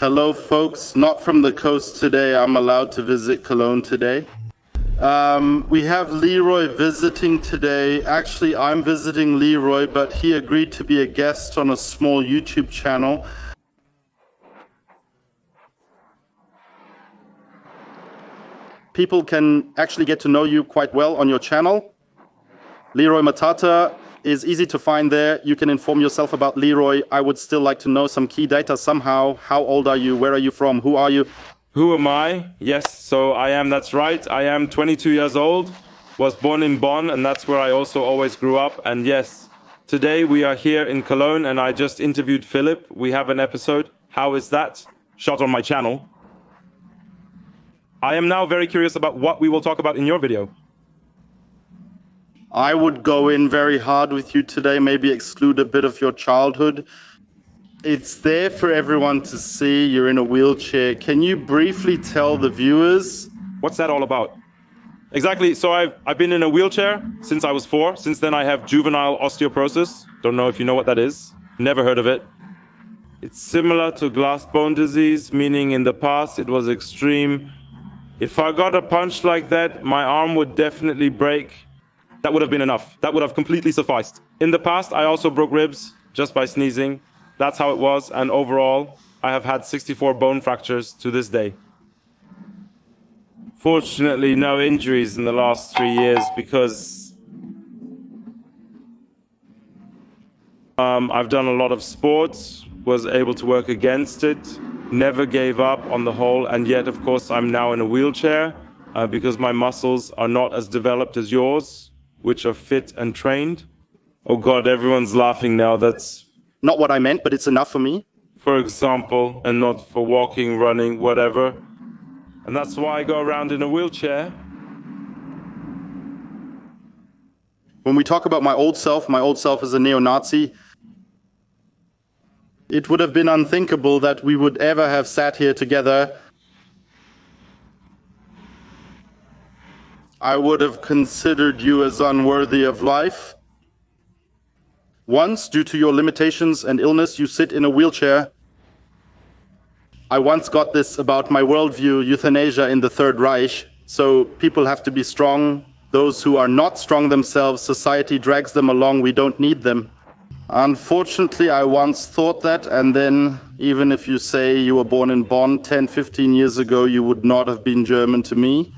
Hello, folks. Not from the coast today. I'm allowed to visit Cologne today. We have Leroy visiting today. Actually, I'm visiting Leroy, but he agreed to be a guest on a small YouTube channel. People can actually get to know you quite well on your channel. Leroy Matata is easy to find there. You can inform yourself about Leroy. I would still like to know some key data somehow. How old are you? Where are you from? Who are you? Who am I? Yes, so I am, that's right. I am 22 years old, was born in Bonn, and that's where I also always grew up. And yes, today we are here in Cologne, and I just interviewed Philip. We have an episode. How is that? Shot on my channel. I am now very curious about what we will talk about in your video. I would go in very hard with you today, maybe exclude a bit of your childhood. It's there for everyone to see. You're in a wheelchair. Can you briefly tell the viewers? What's that all about? Exactly, so I've been in a wheelchair since I was 4. Since then I have juvenile osteoporosis. Don't know if you know what that is. Never heard of it. It's similar to glass bone disease, meaning in the past it was extreme. If I got a punch like that, my arm would definitely break. That would have been enough. That would have completely sufficed. In the past, I also broke ribs just by sneezing. That's how it was. And overall, I have had 64 bone fractures to this day. Fortunately, no injuries in the last 3 years because I've done a lot of sports, was able to work against it, never gave up on the whole. And yet, of course, I'm now in a wheelchair because my muscles are not as developed as yours, which are fit and trained. Oh God, everyone's laughing now. That's not what I meant, but it's enough for me. For example, and not for walking, running, whatever. And that's why I go around in a wheelchair. When we talk about my old self is a neo-Nazi. It would have been unthinkable that we would ever have sat here together. I would have considered you as unworthy of life. Once, due to your limitations and illness, you sit in a wheelchair. I once got this about my worldview, euthanasia in the Third Reich. So people have to be strong. Those who are not strong themselves, society drags them along. We don't need them. Unfortunately, I once thought that, and then even if you say you were born in Bonn 10, 15 years ago, you would not have been German to me.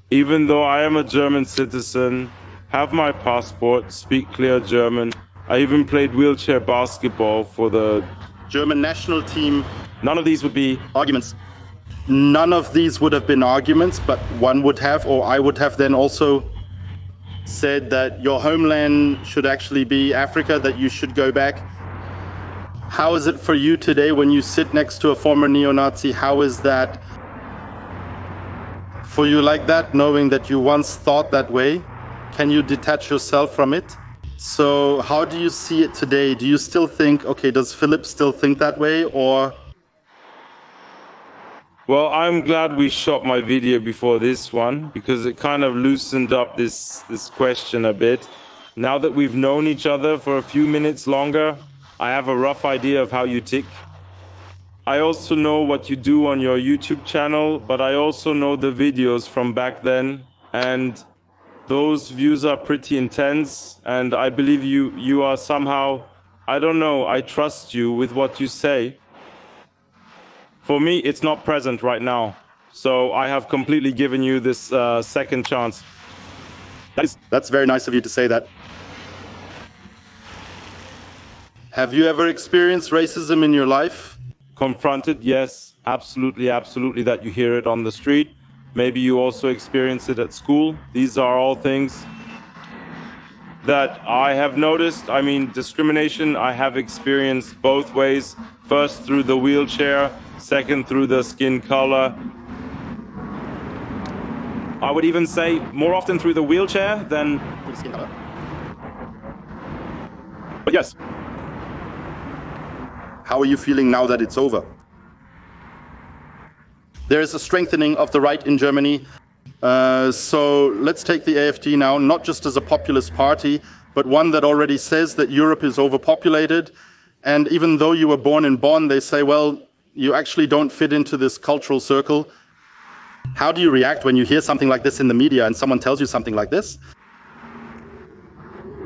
Even though I am a German citizen, have my passport, speak clear German, I even played wheelchair basketball for the German national team. None of these would be arguments. None of these would have been arguments, but one would have, or I would have then also said that your homeland should actually be Africa, that you should go back. How is it for you today when you sit next to a former neo-Nazi? How is that for you like that, knowing that you once thought that way? Can you detach yourself from it? So how do you see it today? Do you still think, okay, does Philip still think that way, or? Well, I'm glad we shot my video before this one because it kind of loosened up this question a bit. Now that we've known each other for a few minutes longer, I have a rough idea of how you tick. I also know what you do on your YouTube channel, but I also know the videos from back then, and those views are pretty intense, and I believe you are somehow, I don't know, I trust you with what you say. For me, it's not present right now, so I have completely given you this second chance. That's very nice of you to say that. Have you ever experienced racism in your life? Confronted, yes, absolutely, absolutely, that you hear it on the street. Maybe you also experience it at school. These are all things that I have noticed. I mean, discrimination I have experienced both ways. First through the wheelchair, second through the skin color. I would even say more often through the wheelchair than through the skin color. But yes. How are you feeling now that it's over? There is a strengthening of the right in Germany. So let's take the AfD now, not just as a populist party, but one that already says that Europe is overpopulated. And even though you were born in Bonn, they say, well, You actually don't fit into this cultural circle. How do you react when you hear something like this in the media and someone tells you something like this?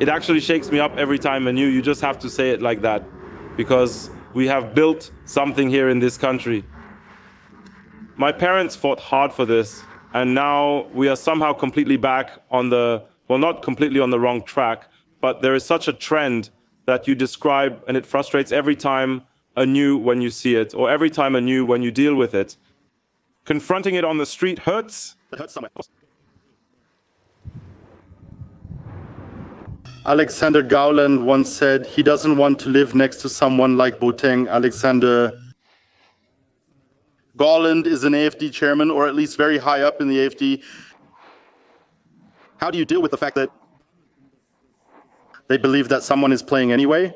It actually shakes me up every time anew. You just have to say it like that, because we have built something here in this country. My parents fought hard for this, and now we are somehow completely back on the, well, not completely on the wrong track, but there is such a trend that you describe, and it frustrates every time anew when you see it, or every time anew when you deal with it. Confronting it on the street hurts. It hurts somewhere. Alexander Gauland once said he doesn't want to live next to someone like Boateng. Alexander Gauland is an AFD chairman, or at least very high up in the AFD. How do you deal with the fact that they believe that someone is playing anyway?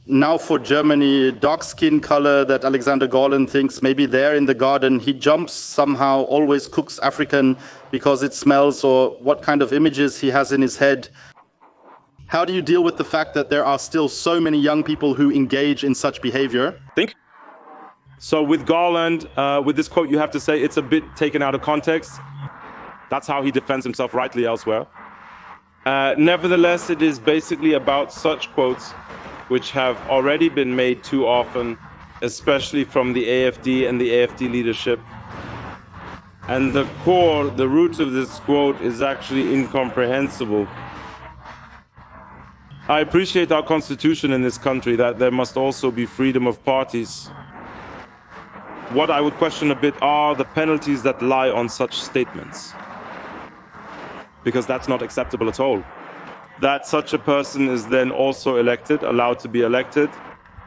Now for Germany, dark skin color that Alexander Gauland thinks maybe there in the garden, he jumps somehow, always cooks African because it smells, or what kind of images he has in his head. How do you deal with the fact that there are still so many young people who engage in such behavior? Think. So with Garland, with this quote, you have to say it's a bit taken out of context. That's how he defends himself rightly elsewhere. Nevertheless, it is basically about such quotes which have already been made too often, especially from the AFD and the AFD leadership. And the core, the root of this quote is actually incomprehensible. I appreciate our constitution in this country, that there must also be freedom of parties. What I would question a bit are the penalties that lie on such statements, because that's not acceptable at all. That such a person is then also elected, allowed to be elected,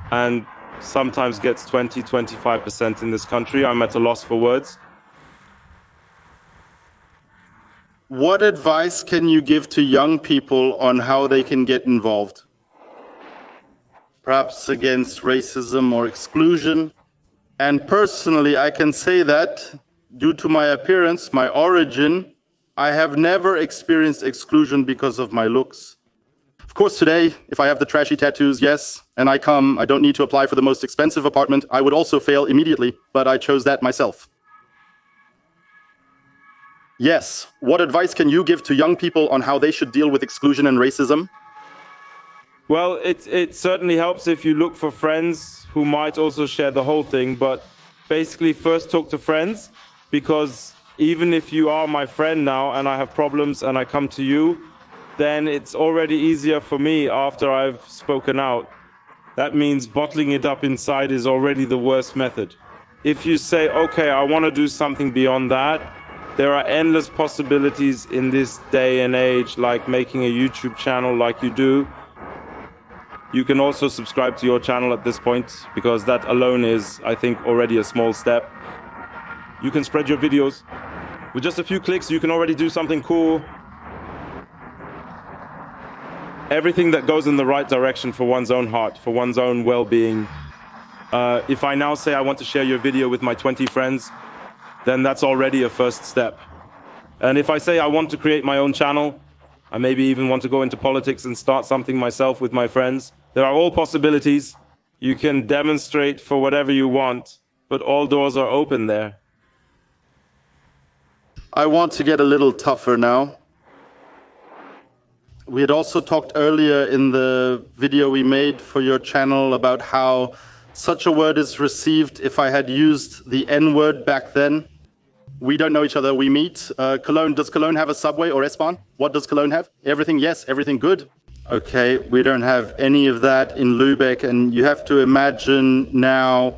and sometimes gets 20-25% in this country. I'm at a loss for words. What advice can you give to young people on how they can get involved? Perhaps against racism or exclusion? And personally, I can say that due to my appearance, my origin, I have never experienced exclusion because of my looks. Of course, today, if I have the trashy tattoos, yes, and I don't need to apply for the most expensive apartment, I would also fail immediately, but I chose that myself. Yes, what advice can you give to young people on how they should deal with exclusion and racism? Well, it certainly helps if you look for friends who might also share the whole thing, but basically first talk to friends, because even if you are my friend now and I have problems and I come to you, then it's already easier for me after I've spoken out. That means bottling it up inside is already the worst method. If you say, okay, I want to do something beyond that, there are endless possibilities in this day and age, like making a YouTube channel like you do. You can also subscribe to your channel at this point, because that alone is, I think, already a small step. You can spread your videos. With just a few clicks, you can already do something cool. Everything that goes in the right direction for one's own heart, for one's own well-being. If I now say I want to share your video with my 20 friends, then that's already a first step. And if I say I want to create my own channel, I maybe even want to go into politics and start something myself with my friends, there are all possibilities. You can demonstrate for whatever you want, but all doors are open there. I want to get a little tougher now. We had also talked earlier in the video we made for your channel about how such a word is received if I had used the N-word back then. We don't know each other, we meet. Cologne, does Cologne have a subway or S-Bahn? What does Cologne have? Everything, yes, everything good. Okay, we don't have any of that in Lübeck, and you have to imagine now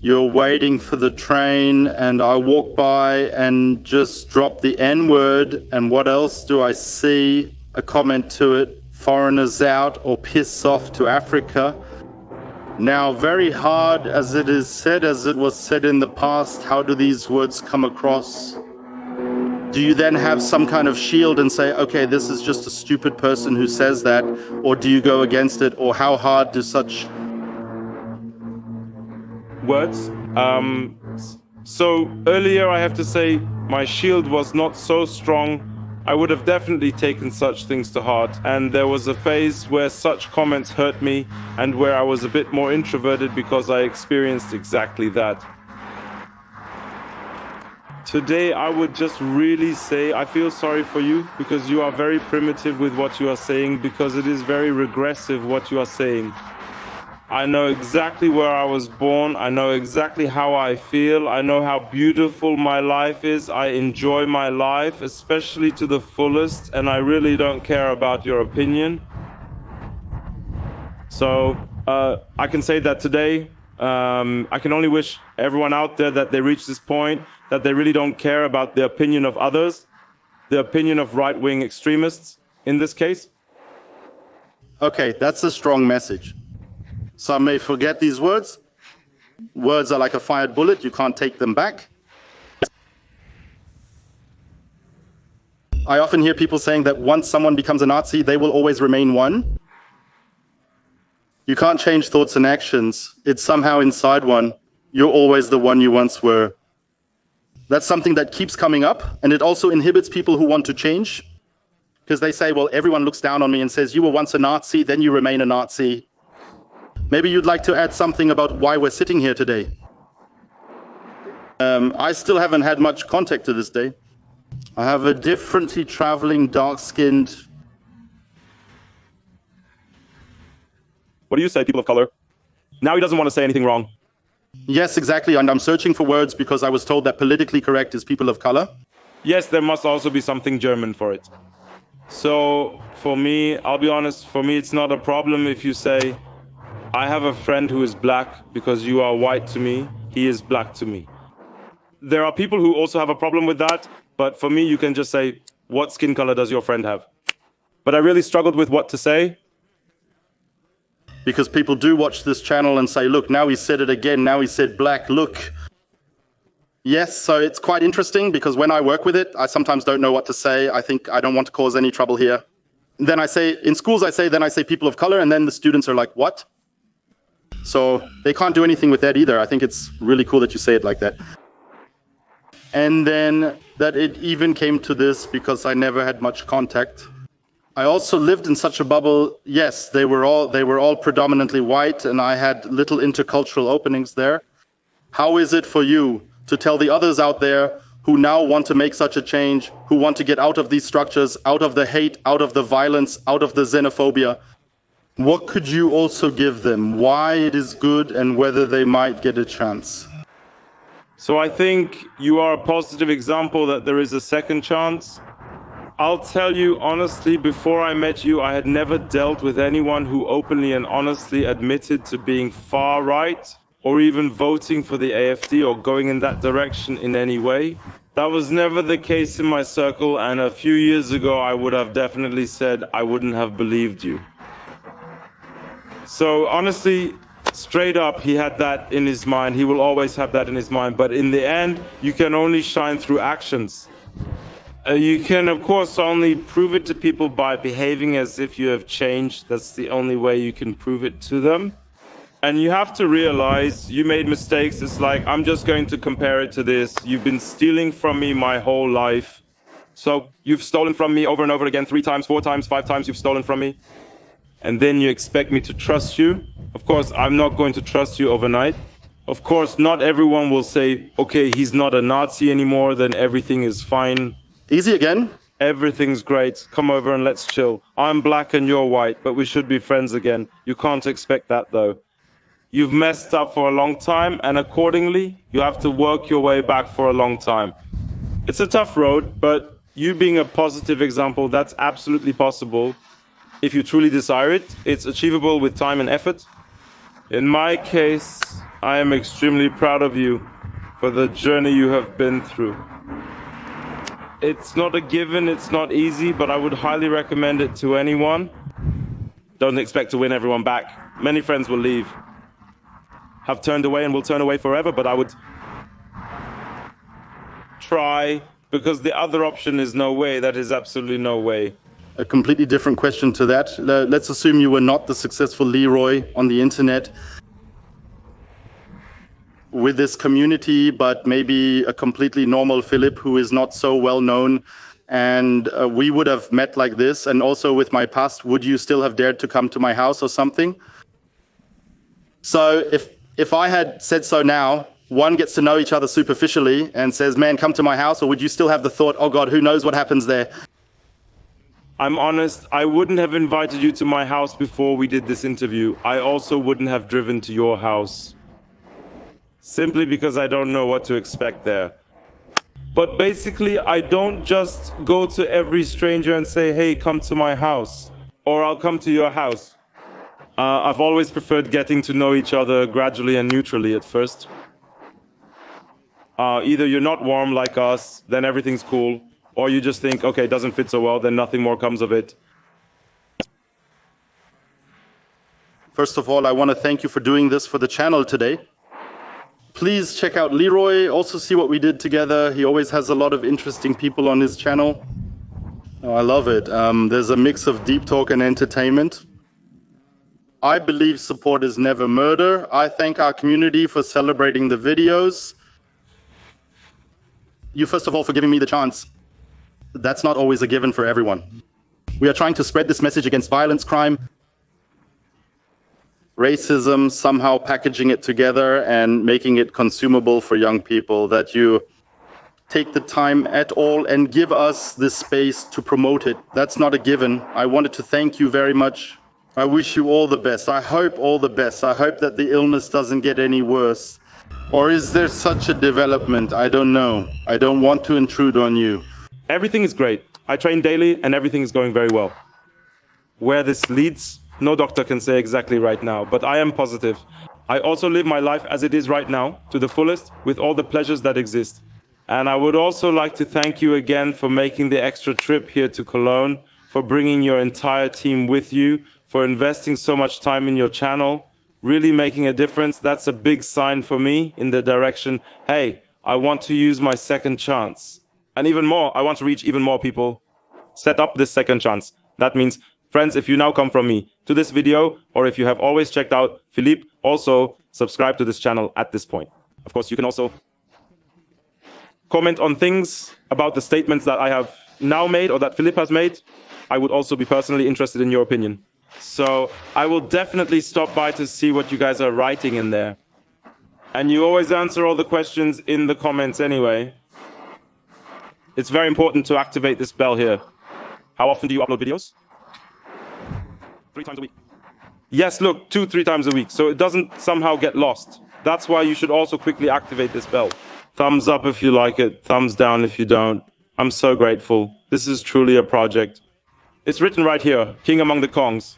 you're waiting for the train and I walk by and just drop the N-word, and what else do I see? A comment to it, foreigners out or piss off to Africa. Now, very hard as it is said, as it was said in the past, how do these words come across? Do you then have some kind of shield and say, okay, this is just a stupid person who says that, or do you go against it, or how hard do such words? So earlier I have to say my shield was not so strong I would have definitely taken such things to heart. And there was a phase where such comments hurt me and where I was a bit more introverted because I experienced exactly that. Today, I would just really say I feel sorry for you because you are very primitive with what you are saying, because it is very regressive what you are saying. I know exactly where I was born. I know exactly how I feel. I know how beautiful my life is. I enjoy my life, especially to the fullest, and I really don't care about your opinion. So I can say that today, I can only wish everyone out there that they reach this point, that they really don't care about the opinion of others, the opinion of right-wing extremists in this case. Okay, that's a strong message. Some may forget these words. Words are like a fired bullet, you can't take them back. I often hear people saying that once someone becomes a Nazi, they will always remain one. You can't change thoughts and actions. It's somehow inside one. You're always the one you once were. That's something that keeps coming up, and it also inhibits people who want to change, because they say, well, everyone looks down on me and says, you were once a Nazi, then you remain a Nazi. Maybe you'd like to add something about why we're sitting here today. I still haven't had much contact to this day. I have a differently traveling, dark-skinned... What do you say, people of color? Now he doesn't want to say anything wrong. Yes, exactly, and I'm searching for words because I was told that politically correct is people of color. Yes, there must also be something German for it. So, for me, I'll be honest, for me it's not a problem if you say, I have a friend who is black because you are white to me, he is black to me. There are people who also have a problem with that, but for me you can just say, what skin color does your friend have? But I really struggled with what to say. Because people do watch this channel and say, look, now he said it again, now he said black, look. Yes, so it's quite interesting because when I work with it, I sometimes don't know what to say. I think I don't want to cause any trouble here. Then I say, in schools then I say people of color, and then the students are like, what? So they can't do anything with that either. I think it's really cool that you say it like that. And then that it even came to this because I never had much contact. I also lived in such a bubble. Yes, they were all predominantly white, and I had little intercultural openings there. How is it for you to tell the others out there who now want to make such a change, who want to get out of these structures, out of the hate, out of the violence, out of the xenophobia? What could you also give them? Why it is good and whether they might get a chance? So I think you are a positive example that there is a second chance. I'll tell you honestly, before I met you, I had never dealt with anyone who openly and honestly admitted to being far right or even voting for the AfD or going in that direction in any way. That was never the case in my circle, and a few years ago I would have definitely said I wouldn't have believed you. So honestly, straight up, he had that in his mind. He will always have that in his mind. But in the end, you can only shine through actions. You can, of course, only prove it to people by behaving as if you have changed. That's the only way you can prove it to them. And you have to realize you made mistakes. It's like, I'm just going to compare it to this. You've been stealing from me my whole life. So you've stolen from me over and over again, 3 times, 4 times, 5 times you've stolen from me. And then you expect me to trust you. Of course, I'm not going to trust you overnight. Of course, not everyone will say, okay, he's not a Nazi anymore, then everything is fine. Easy again. Everything's great. Come over and let's chill. I'm black and you're white, but we should be friends again. You can't expect that, though. You've messed up for a long time, and accordingly, you have to work your way back for a long time. It's a tough road, but you being a positive example, that's absolutely possible. If you truly desire it, it's achievable with time and effort. In my case, I am extremely proud of you for the journey you have been through. It's not a given, it's not easy, but I would highly recommend it to anyone. Don't expect to win everyone back. Many friends will leave, have turned away and will turn away forever, but I would try, because the other option is no way. That is absolutely no way. A completely different question to that. Let's assume you were not the successful Leroy on the internet with this community, but maybe a completely normal Philip who is not so well known and we would have met like this, and also with my past, would you still have dared to come to my house or something? So if I had said so now, one gets to know each other superficially and says, man, come to my house, or would you still have the thought, oh God, who knows what happens there? I'm honest, I wouldn't have invited you to my house before we did this interview. I also wouldn't have driven to your house. Simply because I don't know what to expect there. But basically, I don't just go to every stranger and say, hey, come to my house, or I'll come to your house. I've always preferred getting to know each other gradually and neutrally at first. Either you're not warm like us, then everything's cool, or you just think, okay, it doesn't fit so well, then nothing more comes of it. First of all, I want to thank you for doing this for the channel today. Please check out Leroy, also see what we did together. He always has a lot of interesting people on his channel. Oh, I love it. There's a mix of deep talk and entertainment. I believe support is never murder. I thank our community for celebrating the videos. You, first of all, for giving me the chance. That's not always a given for everyone. We are trying to spread this message against violence, crime, racism, somehow packaging it together and making it consumable for young people, that you take the time at all and give us this space to promote it. That's not a given. I wanted to thank you very much. I wish you all the best. I hope all the best. I hope that the illness doesn't get any worse. Or is there such a development? I don't know. I don't want to intrude on you. Everything is great. I train daily and everything is going very well. Where this leads, no doctor can say exactly right now, but I am positive. I also live my life as it is right now, to the fullest, with all the pleasures that exist. And I would also like to thank you again for making the extra trip here to Cologne, for bringing your entire team with you, for investing so much time in your channel, really making a difference. That's a big sign for me in the direction, hey, I want to use my second chance. And even more, I want to reach even more people. Set up this second chance. That means, friends, if you now come from me to this video, or if you have always checked out Philippe, also subscribe to this channel at this point. Of course, you can also comment on things about the statements that I have now made or that Philippe has made. I would also be personally interested in your opinion. So I will definitely stop by to see what you guys are writing in there. And you always answer all the questions in the comments anyway. It's very important to activate this bell here. How often do you upload videos? 3 times a week. Yes, look, 2-3 times a week. So it doesn't somehow get lost. That's why you should also quickly activate this bell. Thumbs up if you like it. Thumbs down if you don't. I'm so grateful. This is truly a project. It's written right here, King Among the Kongs.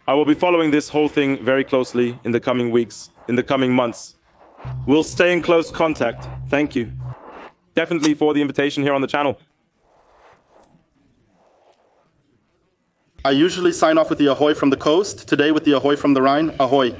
I will be following this whole thing very closely in the coming weeks, in the coming months. We'll stay in close contact. Thank you. Definitely for the invitation here on the channel. I usually sign off with the ahoy from the coast. Today with the ahoy from the Rhine. Ahoy.